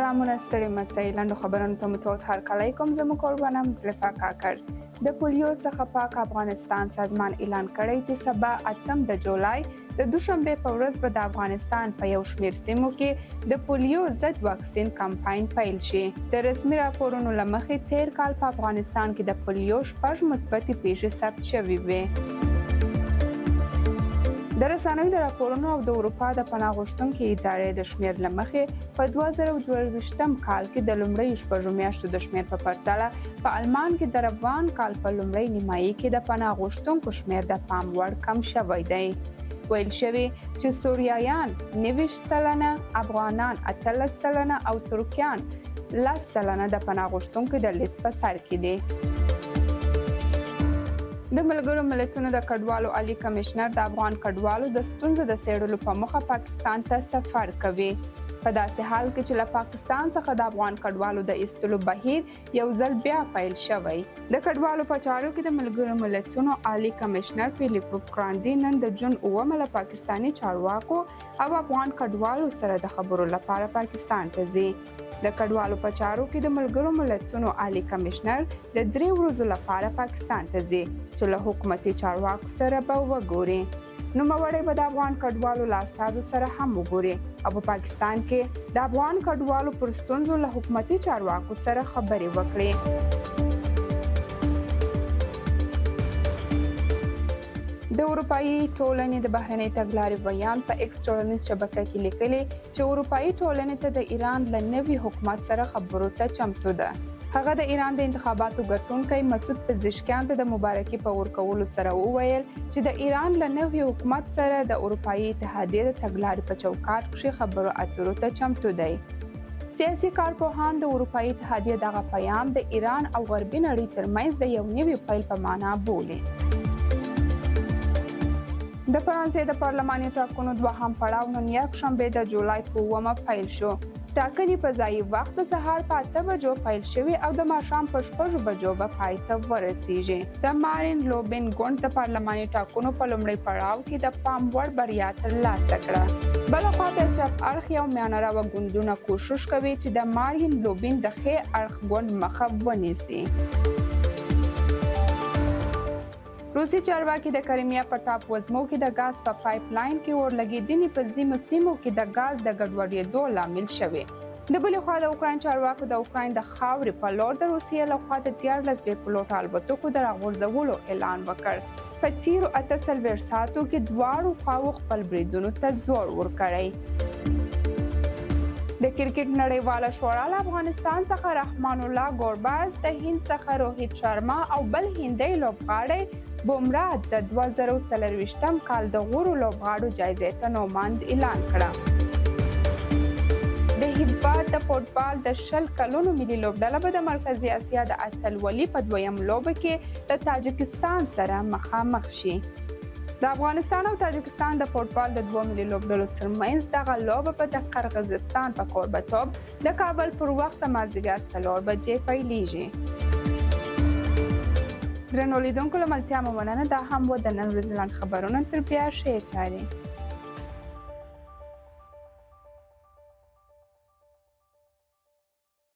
سلامونه ستړي مستۍ لنډو خبرونو ته متوجه هرکلی کوم زموږ قربانم زلفا کاکړ. د پولیو څخه پاک افغانستان سازمان اعلان کړی چې سبا 8 دجولای د دوشنبې په ورځ به د افغانستان په یو شمېر سیمو کې د پولیو ضد واکسین کمپاین پیل شي. د رسمي راپورونو له مخې تیر کال په افغانستان کې د پولیو 6 مثبتې پیښې ثبت شوې وې. د رسنیو د راپورونو او د اروپا د پناه غوښتونکو ادارې د شمېر له مخې په 2022 کال کې د لومړیو 6 میاشتو د شمېر په پرتله په آلمان کې د روان کال په لومړۍ نیمایي کې د پناه غوښتونکو شمېر د پام وړ کم شوی دی. ویل شوي چې سوریایان 90%، افغانان 18% او ترکیان 10% د پناه غوښتونکو د لیست په سر کې دي. د ملګرو ملتونو د کډوالو عالی کمشنر د افغان کډوالو د ستونزو د څېړلو په موخه پاکستان ته سفر کوي. په داسې حال کې چې له پاکستان څخه د افغان کډوالو د ایستلو بهیر یو ځل بیا پیل شوی. د کډوالو په چارو کې د ملګرو ملتونو عالی کمشنر فیلیپو ګراندي نن د جون 9 له پاکستاني چارواکو او افغان کډوالو سره د خبرو لپاره پاکستان ته ځي. د کډوالو په چارو کې د ملګرو ملتونو عالی کمشنر د 3 ورځو لپاره پاکستان ته ځي چې له حکومتي چارواکو سره به وګوري. نوموړی به د افغان کډوالو له استازو سره هم وګوري او په پاکستان کې د افغان کډوالو پر ستونزو له حکومتي چارواکو سره خبرې وکړي. د اروپایي ټولنې د بهرنۍ تګلارې ویان په ایکس ټولنیز شبکه کې لیکلي چې اروپایي ټولنې ته د ایران له نوي حکومت سره خبرو ته چمتو ده. هغه د ایران د انتخاباتو ګټونکی مسعود پزشکیان ته د مبارکي په ورکولو سره وویل چې د ایران له نوي حکومت سره د اروپایي اتحادیې د تګلارې په چوکاټ کې خبرو اترو ته چمتو دی. سیاسي کارپوهان د اروپایي اتحادیې دغه پیام د ایران او غربي نړۍ ترمنځ د یو نوي پیل په معنا بولي. د فرانسې د پارلماني ټاکنو دوهم پړاو نن یکشنبه د جولای په 9 پیل شو. ټاکنې په ځایي وخت د سهار په 8 بجو پیل شوې او د ماښام په 6 بجو به پای ته ورسیږي. د مارین لوبین ګوند د پارلماني ټاکنو په لومړي پړاو کې د پام وړ بریا ترلاسه کړه. بلخوا د چپ اړخ یو میانه راوه ګوندونه کوشش کوي چې د مارین لوبین د ښي اړخ ګوند مخه ونیسي. روسي چارواکي د کریمیا په ټاپ وزمو کې د غاز په پایپ لاین کې اورلګیدنې په ځینو سیمو کې د غاز د ګډوډېدو لامل شوې. د بلې خوا د اوکراین چارواکو د اوکراین د خاورې په لور د روسیې لخوا د 14 بې پلوټه الوتکو د راغورځولو اعلان وکړ. په تیرو 48 ساعتو کې دواړو خواو خپل بریدونو ته زور ورکړی. د کرکټ نړیواله شورا له افغانستان څخه رحمان الله ګورباز، د هند څخه روهیت شرما او بل هندي لوبغاړی بومراه د 2024 کال د غوره لوبغاړو جایزې ته نوماند اعلان کړه. د هیواد د فوټبال د 20 کلونو ملي لوبډله به د مرکزي اسیا د اتلولۍ په دویم لوبه کې د تاجکستان سره مخامخ شي. د افغانستان او تاجکستان د فوټبال د دوه ملي لوبډلو ترمنځ دغه لوبه به د قرغیزستان په کوربه‌توب د کابل پر وخت مازدیګر 4 بجې پیلیږي. درنو لیدونکو له ملتیا مو مننه. دا هم و د نن ورځې لاند خبرونه. تر بیا ښې چارې.